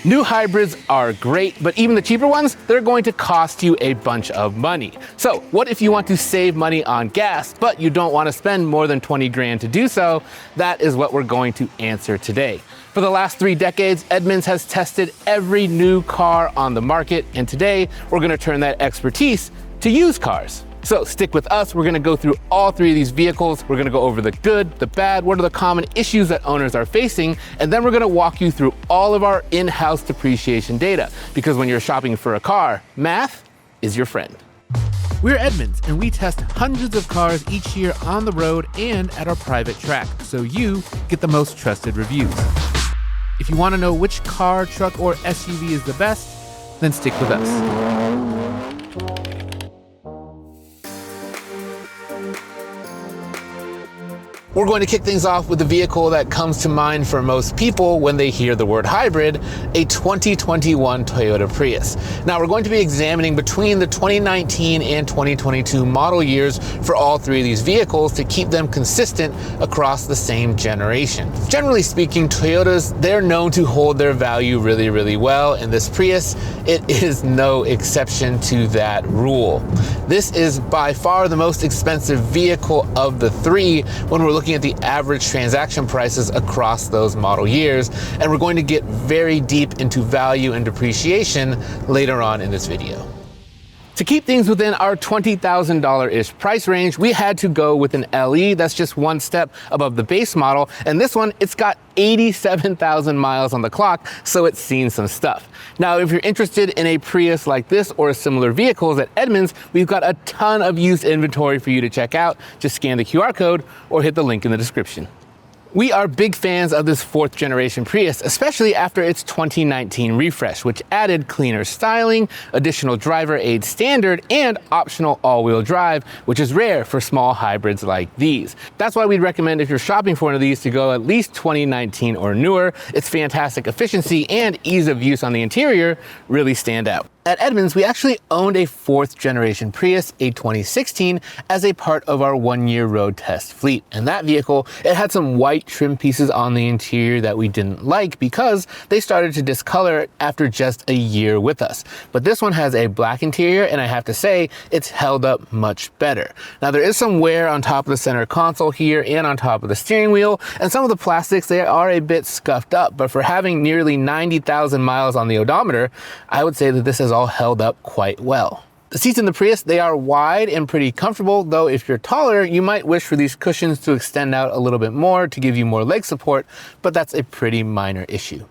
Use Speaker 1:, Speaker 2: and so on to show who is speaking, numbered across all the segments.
Speaker 1: New hybrids are great, but even the cheaper ones, they're going to cost you a bunch of money. So what if you want to save money on gas, but you don't want to spend more than 20 grand to do so? That is what we're going to answer today. For the last 3 decades, Edmunds has tested every new car on the market, and today we're going to turn that expertise to used cars. So stick with us, we're gonna go through all 3 of these vehicles. We're gonna go over the good, the bad, what are the common issues that owners are facing, and then we're gonna walk you through all of our in-house depreciation data. Because when you're shopping for a car, math is your friend. We're Edmunds, and we test hundreds of cars each year on the road and at our private track, so you get the most trusted reviews. If you wanna know which car, truck, or SUV is the best, then stick with us. We're going to kick things off with the vehicle that comes to mind for most people when they hear the word hybrid, a 2021 Toyota Prius. Now we're going to be examining between the 2019 and 2022 model years for all 3 of these vehicles to keep them consistent across the same generation. Generally speaking, Toyotas, they're known to hold their value really, really well, and this Prius, it is no exception to that rule. This is by far the most expensive vehicle of the 3 when we're looking at the average transaction prices across those model years, and we're going to get very deep into value and depreciation later on in this video. To keep things within our $20,000-ish price range, we had to go with an LE that's just one step above the base model, and this one, it's got 87,000 miles on the clock, so it's seen some stuff. Now, if you're interested in a Prius like this or similar vehicles at Edmunds, we've got a ton of used inventory for you to check out. Just scan the QR code or hit the link in the description. We are big fans of this 4th generation Prius, especially after its 2019 refresh, which added cleaner styling, additional driver aid standard, and optional all-wheel drive, which is rare for small hybrids like these. That's why we'd recommend if you're shopping for one of these to go at least 2019 or newer. Its fantastic efficiency and ease of use on the interior really stand out. At Edmunds, we actually owned a 4th generation Prius, a 2016, as a part of our 1-year road test fleet. And that vehicle, it had some white trim pieces on the interior that we didn't like because they started to discolor after just a year with us. But this one has a black interior, and I have to say, it's held up much better. Now, there is some wear on top of the center console here and on top of the steering wheel, and some of the plastics, they are a bit scuffed up, but for having nearly 90,000 miles on the odometer, I would say that this has all held up quite well. The seats in the Prius, they are wide and pretty comfortable, though if you're taller, you might wish for these cushions to extend out a little bit more to give you more leg support, but that's a pretty minor issue.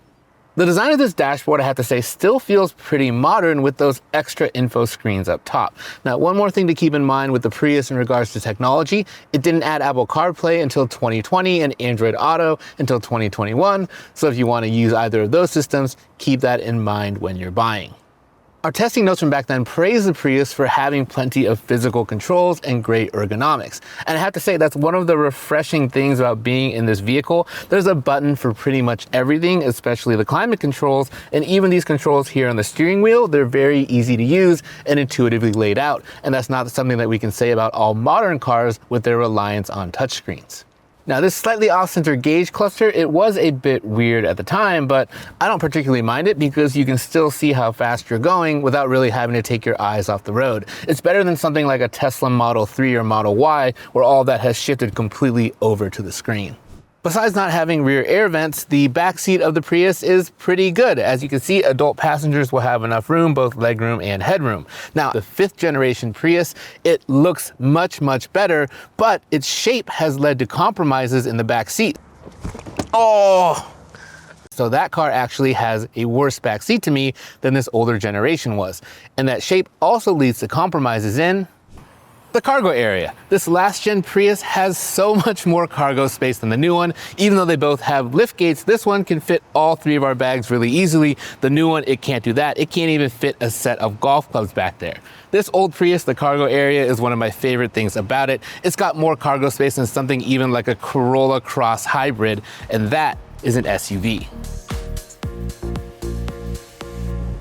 Speaker 1: The design of this dashboard, I have to say, still feels pretty modern with those extra info screens up top. Now, one more thing to keep in mind with the Prius in regards to technology, it didn't add Apple CarPlay until 2020 and Android Auto until 2021, so if you want to use either of those systems, keep that in mind when you're buying. Our testing notes from back then praised the Prius for having plenty of physical controls and great ergonomics. And I have to say, that's one of the refreshing things about being in this vehicle. There's a button for pretty much everything, especially the climate controls, and even these controls here on the steering wheel, they're very easy to use and intuitively laid out. And that's not something that we can say about all modern cars with their reliance on touchscreens. Now, this slightly off-center gauge cluster, it was a bit weird at the time, but I don't particularly mind it because you can still see how fast you're going without really having to take your eyes off the road. It's better than something like a Tesla Model 3 or Model Y, where all that has shifted completely over to the screen. Besides not having rear air vents, the back seat of the Prius is pretty good. As you can see, adult passengers will have enough room, both legroom and headroom. Now, the 5th generation Prius, it looks much, much better, but its shape has led to compromises in the back seat. Oh! So that car actually has a worse back seat to me than this older generation was. And that shape also leads to compromises in the cargo area. This last gen Prius has so much more cargo space than the new one. Even though they both have lift gates, this one can fit all 3 of our bags really easily. The new one, it can't do that. It can't even fit a set of golf clubs back there. This old Prius, the cargo area, is one of my favorite things about it. It's got more cargo space than something even like a Corolla Cross Hybrid, and that is an SUV.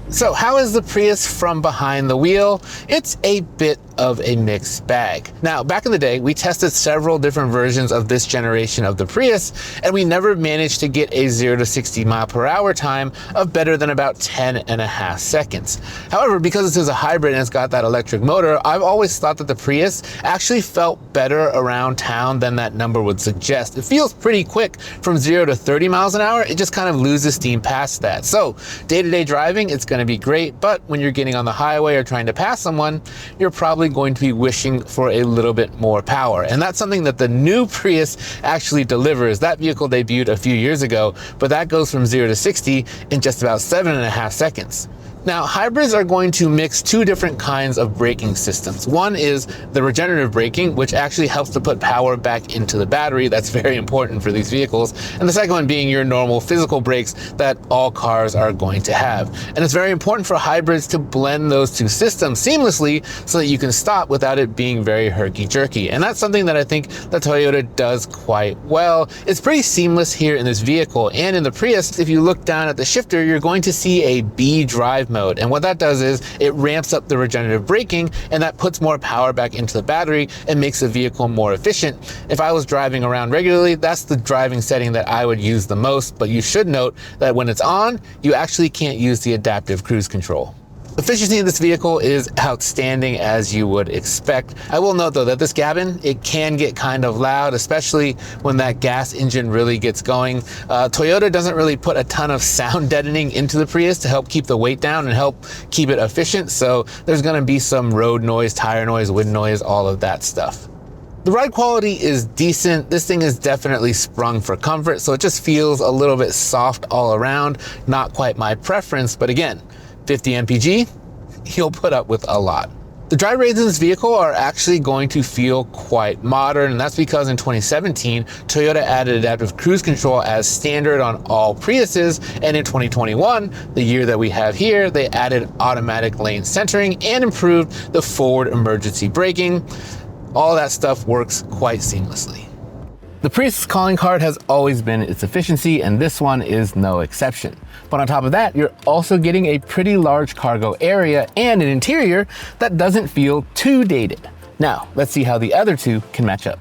Speaker 1: So how is the Prius from behind the wheel? It's a bit of a mixed bag. Now, back in the day, we tested several different versions of this generation of the Prius, and we never managed to get a 0 to 60 mile per hour time of better than about 10.5 seconds. However, because this is a hybrid and it's got that electric motor, I've always thought that the Prius actually felt better around town than that number would suggest. It feels pretty quick from 0 to 30 miles an hour. It just kind of loses steam past that. So day-to-day driving, it's going to be great, but when you're getting on the highway or trying to pass someone, you're probably going to be wishing for a little bit more power. And that's something that the new Prius actually delivers. That vehicle debuted a few years ago, but that goes from 0 to 60 in just about 7.5 seconds. Now, hybrids are going to mix two different kinds of braking systems. One is the regenerative braking, which actually helps to put power back into the battery. That's very important for these vehicles. And the second one being your normal physical brakes that all cars are going to have. And it's very important for hybrids to blend those two systems seamlessly so that you can stop without it being very herky-jerky. And that's something that I think that Toyota does quite well. It's pretty seamless here in this vehicle. And in the Prius, if you look down at the shifter, you're going to see a B drive mode. And what that does is it ramps up the regenerative braking, and that puts more power back into the battery and makes the vehicle more efficient. If I was driving around regularly, that's the driving setting that I would use the most, but you should note that when it's on, you actually can't use the adaptive cruise control. Efficiency in this vehicle is outstanding, as you would expect. I will note though that this cabin, it can get kind of loud, especially when that gas engine really gets going. Toyota doesn't really put a ton of sound deadening into the Prius to help keep the weight down and help keep it efficient. So there's gonna be some road noise, tire noise, wind noise, all of that stuff. The ride quality is decent. This thing is definitely sprung for comfort, so it just feels a little bit soft all around. Not quite my preference, but again, 50 mpg, you'll put up with a lot. The drive rates in this vehicle are actually going to feel quite modern, and that's because in 2017, Toyota added adaptive cruise control as standard on all Priuses, and in 2021, the year that we have here, they added automatic lane centering and improved the forward emergency braking. All that stuff works quite seamlessly. The Prius calling card has always been its efficiency, and this one is no exception. But on top of that, you're also getting a pretty large cargo area and an interior that doesn't feel too dated. Now, let's see how the other two can match up.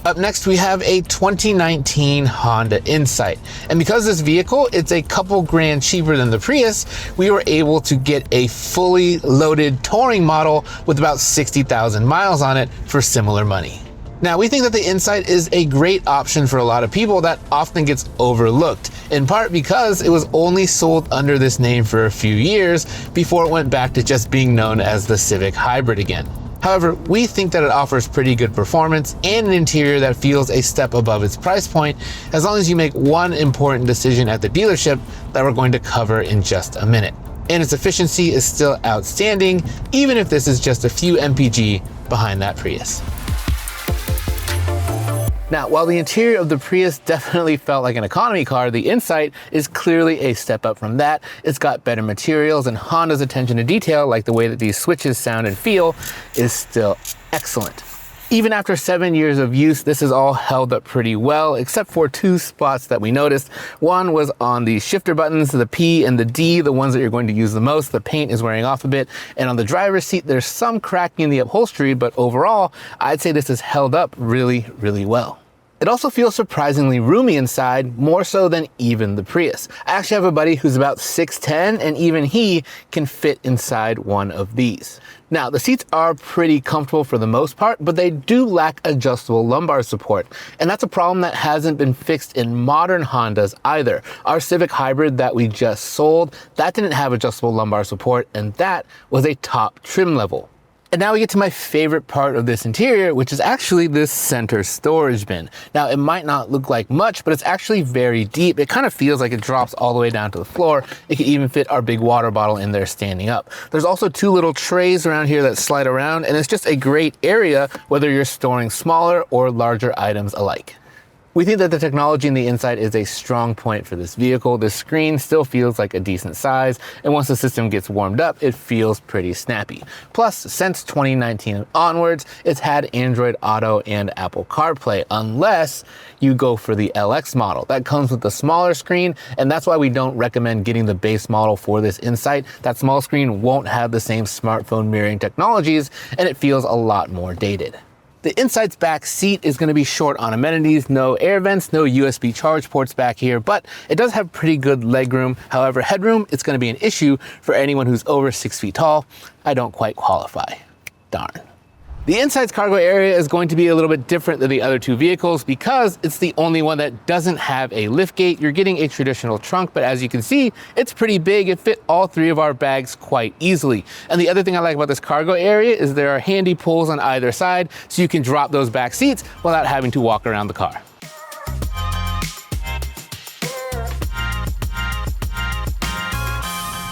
Speaker 1: Up next, we have a 2019 Honda Insight. And because this vehicle, it's a couple grand cheaper than the Prius, we were able to get a fully loaded touring model with about 60,000 miles on it for similar money. Now, we think that the Insight is a great option for a lot of people that often gets overlooked, in part because it was only sold under this name for a few years before it went back to just being known as the Civic Hybrid again. However, we think that it offers pretty good performance and an interior that feels a step above its price point, as long as you make one important decision at the dealership that we're going to cover in just a minute. And its efficiency is still outstanding, even if this is just a few mpg behind that Prius. Now, while the interior of the Prius definitely felt like an economy car, the Insight is clearly a step up from that. It's got better materials, and Honda's attention to detail, like the way that these switches sound and feel, is still excellent. Even after 7 years of use, this is all held up pretty well, except for two spots that we noticed. One was on the shifter buttons, the P and the D, the ones that you're going to use the most. The paint is wearing off a bit. And on the driver's seat, there's some cracking in the upholstery, but overall, I'd say this is held up really, really well. It also feels surprisingly roomy inside, more so than even the Prius. I actually have a buddy who's about 6'10", and even he can fit inside one of these. Now, the seats are pretty comfortable for the most part, but they do lack adjustable lumbar support. And that's a problem that hasn't been fixed in modern Hondas either. Our Civic Hybrid that we just sold, that didn't have adjustable lumbar support, and that was a top trim level. And now we get to my favorite part of this interior, which is actually this center storage bin. Now, it might not look like much, but it's actually very deep. It kind of feels like it drops all the way down to the floor. It could even fit our big water bottle in there standing up. There's also two little trays around here that slide around, and it's just a great area whether you're storing smaller or larger items alike. We think that the technology in the inside is a strong point for this vehicle. The screen still feels like a decent size, and once the system gets warmed up, it feels pretty snappy. Plus, since 2019 onwards, it's had Android Auto and Apple CarPlay, unless you go for the LX model. That comes with the smaller screen, and that's why we don't recommend getting the base model for this Insight. That small screen won't have the same smartphone mirroring technologies, and it feels a lot more dated. The Insight's back seat is going to be short on amenities, no air vents, no USB charge ports back here, but it does have pretty good legroom. However, headroom, it's going to be an issue for anyone who's over 6 feet tall. I don't quite qualify. Darn. The Insight's cargo area is going to be a little bit different than the other two vehicles because it's the only one that doesn't have a liftgate. You're getting a traditional trunk, but as you can see, it's pretty big. It fit all three of our bags quite easily. And the other thing I like about this cargo area is there are handy pulls on either side, so you can drop those back seats without having to walk around the car.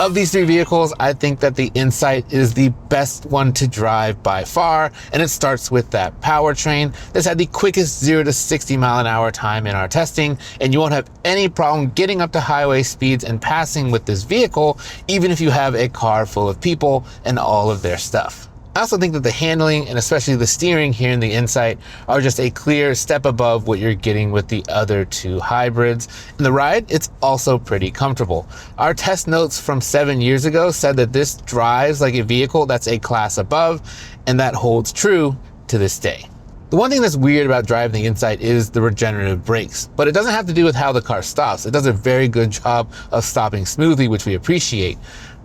Speaker 1: Of these three vehicles, I think that the Insight is the best one to drive by far, and it starts with that powertrain. This had the quickest 0 to 60 mile an hour time in our testing, and you won't have any problem getting up to highway speeds and passing with this vehicle, even if you have a car full of people and all of their stuff. I also think that the handling and especially the steering here in the Insight are just a clear step above what you're getting with the other two hybrids. In the ride, it's also pretty comfortable. Our test notes from 7 years ago said that this drives like a vehicle that's a class above, and that holds true to this day. The one thing that's weird about driving the Insight is the regenerative brakes, but it doesn't have to do with how the car stops. It does a very good job of stopping smoothly, which we appreciate.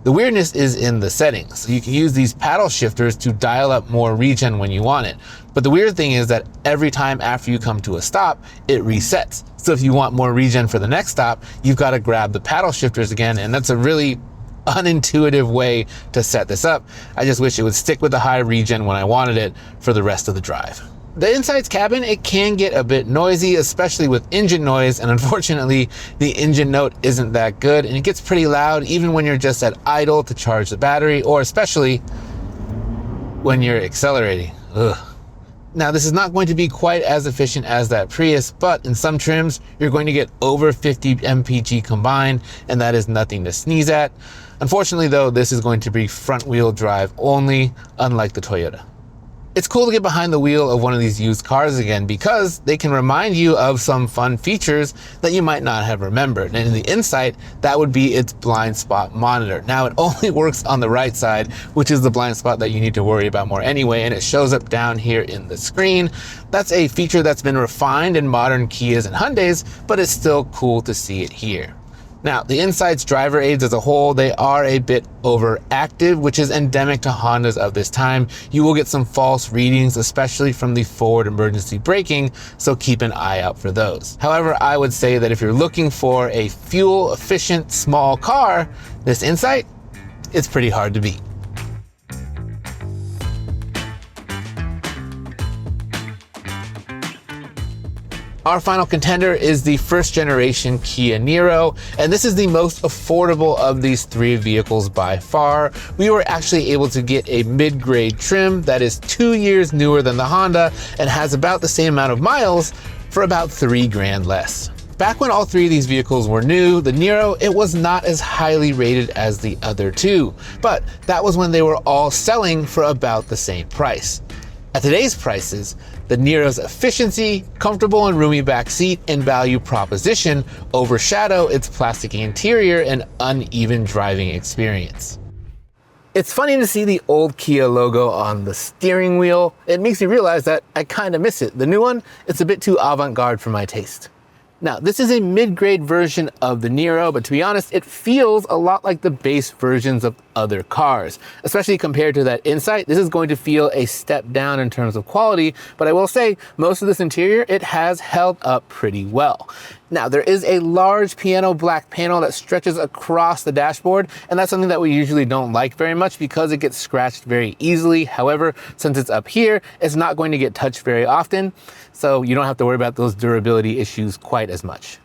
Speaker 1: The weirdness is in the settings. So you can use these paddle shifters to dial up more regen when you want it. But the weird thing is that every time after you come to a stop, it resets. So if you want more regen for the next stop, you've got to grab the paddle shifters again, and that's a really unintuitive way to set this up. I just wish it would stick with the high regen when I wanted it for the rest of the drive. The Insight's cabin, it can get a bit noisy, especially with engine noise, and unfortunately, the engine note isn't that good, and it gets pretty loud even when you're just at idle to charge the battery, or especially when you're accelerating. Ugh. Now, this is not going to be quite as efficient as that Prius, but in some trims, you're going to get over 50 mpg combined, and that is nothing to sneeze at. Unfortunately, though, this is going to be front-wheel drive only, unlike the Toyota. It's cool to get behind the wheel of one of these used cars again because they can remind you of some fun features that you might not have remembered. And in the Insight, that would be its blind spot monitor. Now, it only works on the right side, which is the blind spot that you need to worry about more anyway, and it shows up down here in the screen. That's a feature that's been refined in modern Kias and Hyundais, but it's still cool to see it here. Now, the Insight's driver aids as a whole, they are a bit overactive, which is endemic to Hondas of this time. You will get some false readings, especially from the forward emergency braking, so keep an eye out for those. However, I would say that if you're looking for a fuel-efficient small car, this Insight, it's pretty hard to beat. Our final contender is the first generation Kia Niro, and this is the most affordable of these three vehicles by far. We were actually able to get a mid-grade trim that is 2 years newer than the Honda and has about the same amount of miles for about $3,000 less. Back when all three of these vehicles were new, the Niro, it was not as highly rated as the other two, but that was when they were all selling for about the same price. At today's prices, the Niro's efficiency, comfortable and roomy back seat, and value proposition overshadow its plastic interior and uneven driving experience. It's funny to see the old Kia logo on the steering wheel. It makes me realize that I kind of miss it. The new one, it's a bit too avant-garde for my taste. Now, this is a mid-grade version of the Niro, but to be honest, it feels a lot like the base versions of other cars. Especially compared to that Insight, this is going to feel a step down in terms of quality, but I will say, most of this interior, it has held up pretty well. Now, there is a large piano black panel that stretches across the dashboard, and that's something that we usually don't like very much because it gets scratched very easily. However, since it's up here, it's not going to get touched very often, so you don't have to worry about those durability issues quite as much.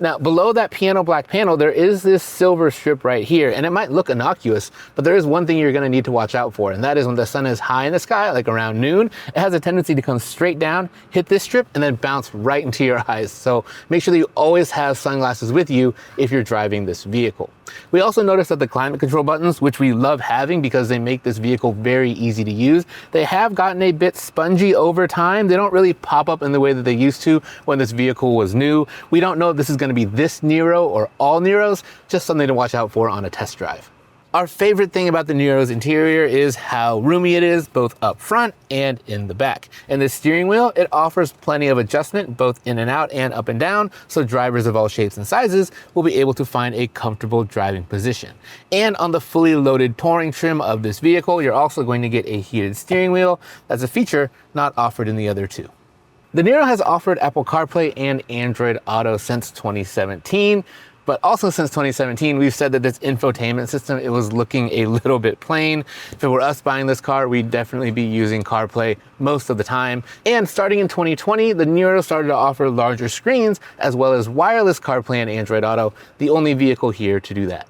Speaker 1: Now, below that piano black panel, there is this silver strip right here, and it might look innocuous, but there is one thing you're gonna need to watch out for, and that is when the sun is high in the sky, like around noon, it has a tendency to come straight down, hit this strip, and then bounce right into your eyes. So make sure that you always have sunglasses with you if you're driving this vehicle. We also noticed that the climate control buttons, which we love having because they make this vehicle very easy to use, they have gotten a bit spongy over time. They don't really pop up in the way that they used to when this vehicle was new. We don't know if this is going to be this Niro or all Niros, just something to watch out for on a test drive. Our favorite thing about the Niro's interior is how roomy it is, both up front and in the back. And the steering wheel, it offers plenty of adjustment, both in and out and up and down, so drivers of all shapes and sizes will be able to find a comfortable driving position. And on the fully loaded touring trim of this vehicle, you're also going to get a heated steering wheel. That's a feature not offered in the other two. The Niro has offered Apple CarPlay and Android Auto since 2017. But also since 2017, we've said that this infotainment system, it was looking a little bit plain. If it were us buying this car, we'd definitely be using CarPlay most of the time. And starting in 2020, the Niro started to offer larger screens as well as wireless CarPlay and Android Auto, the only vehicle here to do that.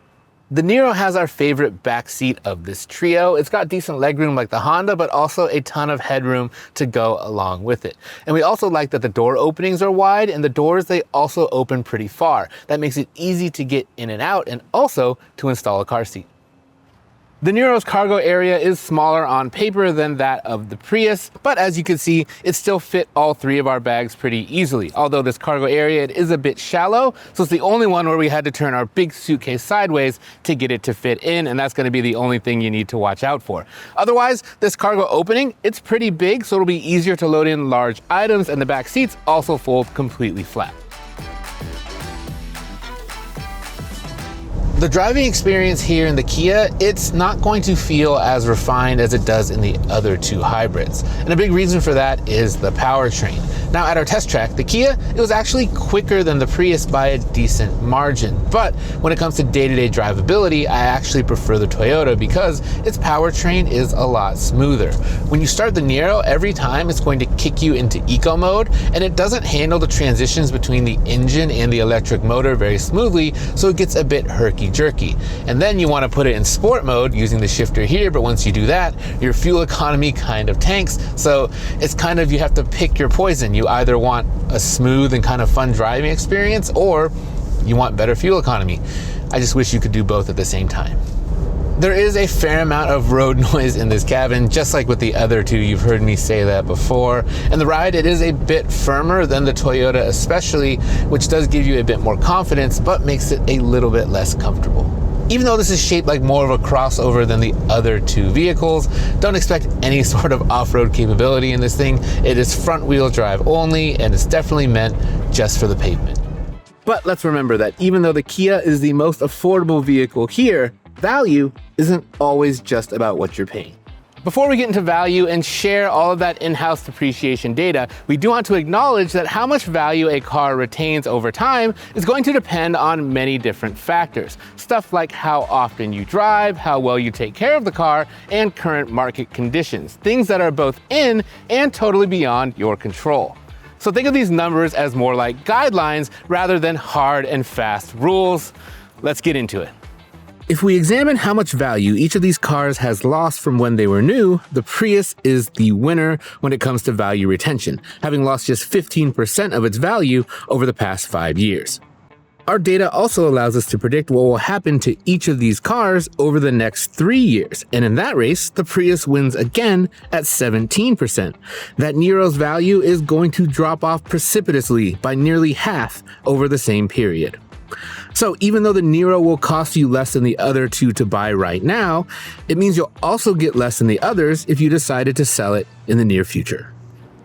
Speaker 1: The Niro has our favorite back seat of this trio. It's got decent legroom like the Honda, but also a ton of headroom to go along with it. And we also like that the door openings are wide, and the doors, they also open pretty far. That makes it easy to get in and out and also to install a car seat. The Niro's cargo area is smaller on paper than that of the Prius, but as you can see, it still fit all three of our bags pretty easily. Although this cargo area, it is a bit shallow, so it's the only one where we had to turn our big suitcase sideways to get it to fit in, and that's gonna be the only thing you need to watch out for. Otherwise, this cargo opening, it's pretty big, so it'll be easier to load in large items, and the back seats also fold completely flat. The driving experience here in the Kia, it's not going to feel as refined as it does in the other two hybrids. And a big reason for that is the powertrain. Now at our test track, the Kia, it was actually quicker than the Prius by a decent margin. But when it comes to day-to-day drivability, I actually prefer the Toyota because its powertrain is a lot smoother. When you start the Niro, every time it's going to kick you into eco mode, and it doesn't handle the transitions between the engine and the electric motor very smoothly, so it gets a bit herky-jerky. And then you want to put it in sport mode using the shifter here, but once you do that, your fuel economy kind of tanks. So it's kind of, you have to pick your poison. You either want a smooth and kind of fun driving experience, or you want better fuel economy. I just wish you could do both at the same time. There is a fair amount of road noise in this cabin, just like with the other two. You've heard me say that before. And the ride, it is a bit firmer than the Toyota especially, which does give you a bit more confidence, but makes it a little bit less comfortable. Even though this is shaped like more of a crossover than the other two vehicles, don't expect any sort of off-road capability in this thing. It is front-wheel drive only, and it's definitely meant just for the pavement. But let's remember that even though the Kia is the most affordable vehicle here, value isn't always just about what you're paying. Before we get into value and share all of that in-house depreciation data, we do want to acknowledge that how much value a car retains over time is going to depend on many different factors. Stuff like how often you drive, how well you take care of the car, and current market conditions. Things that are both in and totally beyond your control. So think of these numbers as more like guidelines rather than hard and fast rules. Let's get into it. If we examine how much value each of these cars has lost from when they were new, the Prius is the winner when it comes to value retention, having lost just 15% of its value over the past 5 years. Our data also allows us to predict what will happen to each of these cars over the next 3 years, and in that race, the Prius wins again at 17%. That Niro's value is going to drop off precipitously by nearly half over the same period. So even though the Niro will cost you less than the other two to buy right now, it means you'll also get less than the others if you decided to sell it in the near future.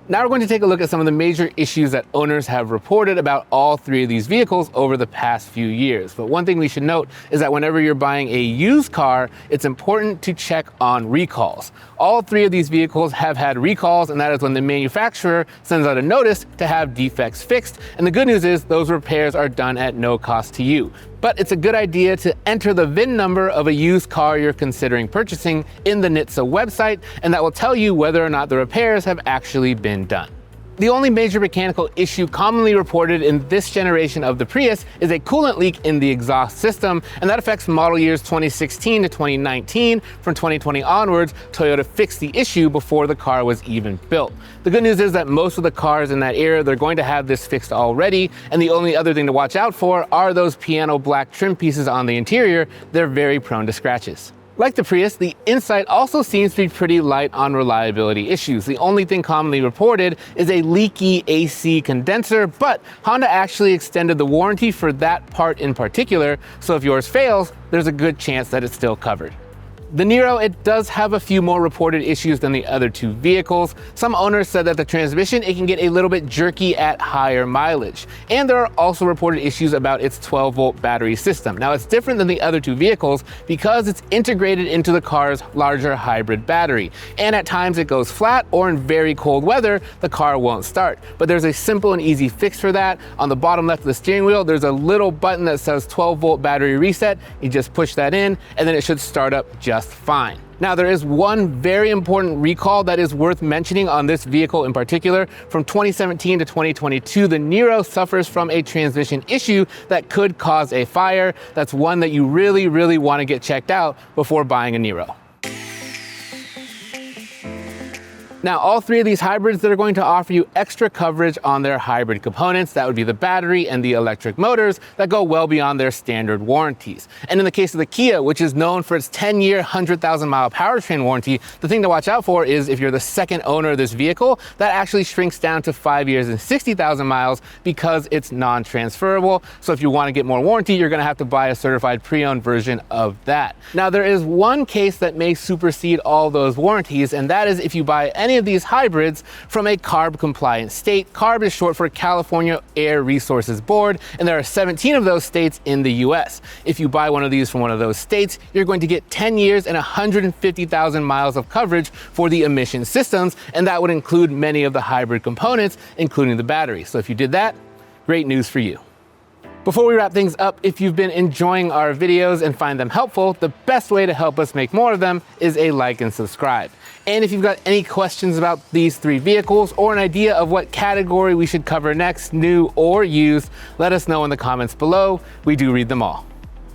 Speaker 1: Now we're going to take a look at some of the major issues that owners have reported about all three of these vehicles over the past few years. But one thing we should note is that whenever you're buying a used car, it's important to check on recalls. All three of these vehicles have had recalls, and that is when the manufacturer sends out a notice to have defects fixed. And the good news is those repairs are done at no cost to you. But it's a good idea to enter the VIN number of a used car you're considering purchasing in the NHTSA website, and that will tell you whether or not the repairs have actually been done. The only major mechanical issue commonly reported in this generation of the Prius is a coolant leak in the exhaust system, and that affects model years 2016 to 2019. From 2020 onwards, Toyota fixed the issue before the car was even built. The good news is that most of the cars in that era, they're going to have this fixed already, and the only other thing to watch out for are those piano black trim pieces on the interior. They're very prone to scratches. Like the Prius, the inside also seems to be pretty light on reliability issues. The only thing commonly reported is a leaky AC condenser, but Honda actually extended the warranty for that part in particular, so if yours fails, there's a good chance that it's still covered. The Niro, it does have a few more reported issues than the other two vehicles. Some owners said that the transmission, it can get a little bit jerky at higher mileage. And there are also reported issues about its 12-volt battery system. Now, it's different than the other two vehicles because it's integrated into the car's larger hybrid battery. And at times it goes flat, or in very cold weather, the car won't start. But there's a simple and easy fix for that. On the bottom left of the steering wheel, there's a little button that says 12-volt battery reset. You just push that in, and then it should start up just fine. Now, there is one very important recall that is worth mentioning on this vehicle in particular. From 2017 to 2022, the Niro suffers from a transmission issue that could cause a fire. That's one that you really want to get checked out before buying a Niro. Now, all three of these hybrids that are going to offer you extra coverage on their hybrid components. That would be the battery and the electric motors that go well beyond their standard warranties. And in the case of the Kia, which is known for its 10-year, 100,000-mile powertrain warranty, the thing to watch out for is if you're the second owner of this vehicle, that actually shrinks down to 5 years and 60,000 miles because it's non-transferable. So if you want to get more warranty, you're going to have to buy a certified pre-owned version of that. Now, there is one case that may supersede all those warranties, and that is if you buy any of these hybrids from a CARB compliant state. CARB is short for California Air Resources Board, and there are 17 of those states in the US. If you buy one of these from one of those states, you're going to get 10 years and 150,000 miles of coverage for the emission systems, and that would include many of the hybrid components, including the battery. So if you did that, great news for you. Before we wrap things up, if you've been enjoying our videos and find them helpful, the best way to help us make more of them is a like and subscribe. And if you've got any questions about these three vehicles or an idea of what category we should cover next, new or used, let us know in the comments below. We do read them all.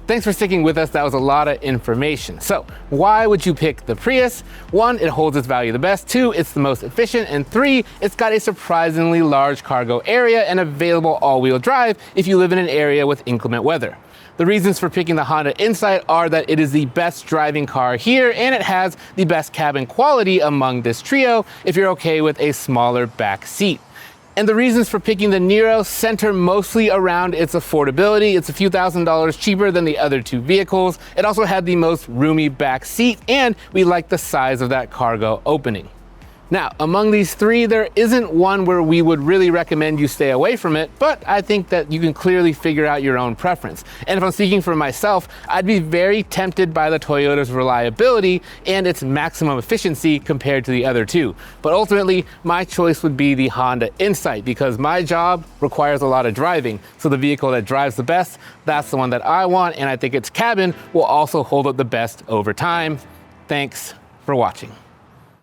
Speaker 1: Thanks for sticking with us. That was a lot of information. So why would you pick the Prius? 1, it holds its value the best. 2, it's the most efficient. And 3, it's got a surprisingly large cargo area and available all-wheel drive if you live in an area with inclement weather. The reasons for picking the Honda Insight are that it is the best driving car here and it has the best cabin quality among this trio if you're okay with a smaller back seat. And the reasons for picking the Niro center mostly around its affordability. It's a few $1,000s cheaper than the other two vehicles. It also had the most roomy back seat, and we like the size of that cargo opening. Now, among these three, there isn't one where we would really recommend you stay away from it, but I think that you can clearly figure out your own preference. And if I'm speaking for myself, I'd be very tempted by the Toyota's reliability and its maximum efficiency compared to the other two. But ultimately, my choice would be the Honda Insight because my job requires a lot of driving. So the vehicle that drives the best, that's the one that I want, and I think its cabin will also hold up the best over time. Thanks for watching.